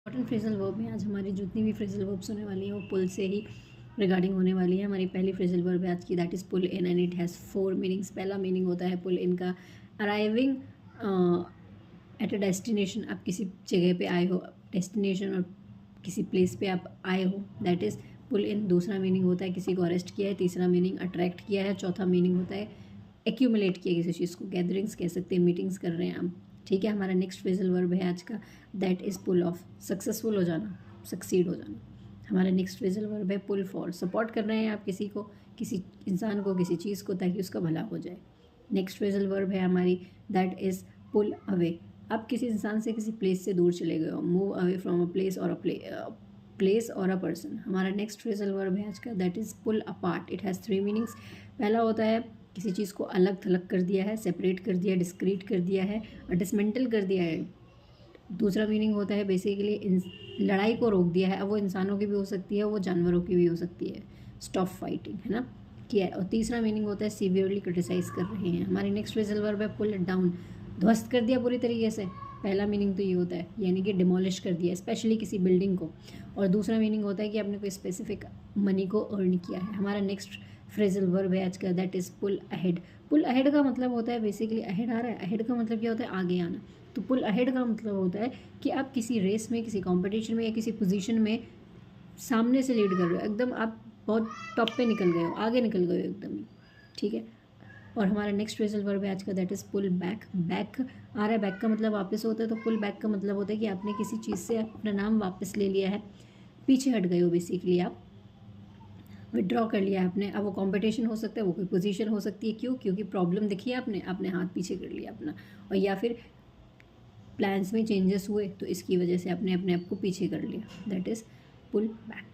Important phrasal verb में आज हमारी जितनी भी फ्रेजल वर्ब्स होने वाली हैं वो पुल से ही रिगार्डिंग होने वाली है। हमारी पहली फ्रेजल वर्ब है आज की, that is pull in and it has 4 meanings. पहला मीनिंग होता है पुल इन का अराइविंग एट अ डेस्टिनेशन, आप किसी जगह पे आए हो, डेस्टिनेशन और किसी प्लेस पे आप आए हो, दैट इज़ पुल इन। दूसरा मीनिंग होता है किसी को अरेस्ट किया है। तीसरा मीनिंग अट्रैक्ट किया है। चौथा मीनिंग होता है एक्यूमुलेट किया किसी चीज़ को, गैदरिंग्स कह सकते हैं, मीटिंग्स कर रहे हैं हम। ठीक है, हमारा नेक्स्ट फ्रेजल वर्ब है आज का, that is pull off, successful हो जाना, सक्सीड हो जाना। हमारा नेक्स्ट फ्रेजल वर्ब है पुल फॉर, सपोर्ट कर रहे हैं आप किसी को, किसी इंसान को, किसी चीज़ को, ताकि उसका भला हो जाए। नेक्स्ट फ्रेजल वर्ब है हमारी, दैट इज़ पुल अवे, आप किसी इंसान से किसी प्लेस से दूर चले गए हो, move away from a place और प्लेस और अ पर्सन। हमारा नेक्स्ट फ्रेजल वर्ब है आज का, that is pull apart. It has 3 meanings. पहला होता है किसी चीज़ को अलग थलग कर दिया है, सेपरेट कर दिया, डिस्क्रीट कर दिया है, डिसमेंटल कर दिया है। दूसरा मीनिंग होता है बेसिकली लड़ाई को रोक दिया है। अब वो इंसानों की भी हो सकती है, वो जानवरों की भी हो सकती है, स्टॉप फाइटिंग, है ना, किया है। और तीसरा मीनिंग होता है सीवियरली क्रिटिसाइज कर रहे हैं। हमारी नेक्स्ट फ्रेजल वर्ब है पुल इट डाउन, ध्वस्त कर दिया पूरी तरीके से। पहला मीनिंग तो ये होता है, यानी कि डिमोलिश कर दिया, स्पेशली किसी बिल्डिंग को। और दूसरा मीनिंग होता है कि आपने कोई स्पेसिफिक मनी को अर्न किया है। हमारा नेक्स्ट फ्रेजल वर्ब है आज का, that is pull ahead. Pull ahead का मतलब होता है बेसिकली, अहेड आ रहा है, अहेड का मतलब क्या होता है, आगे आना। तो पुल अहेड का मतलब होता है कि आप किसी रेस में, किसी कंपटीशन में या किसी पोजीशन में सामने से लीड कर रहे हो, एकदम आप बहुत टॉप पे निकल गए हो, आगे निकल गए हो एकदम ही। ठीक है, और हमारा नेक्स्ट फ्रेजल वर्ब है आज का, that is pull back. Back आ रहा है, बैक का मतलब वापस होता है, तो पुल बैक का मतलब होता है कि आपने किसी चीज़ से अपना नाम वापस ले लिया है, पीछे हट गए हो, बेसिकली आप विड्रॉ कर लिया है आपने। अब वो कंपटीशन हो सकता है, वो कोई पोजीशन हो सकती है, क्यों, क्योंकि प्रॉब्लम देखी है आपने, आपने हाथ पीछे कर लिया अपना, और या फिर प्लान्स में चेंजेस हुए तो इसकी वजह से आपने अपने आप को पीछे कर लिया, दैट इज़ पुल बैक।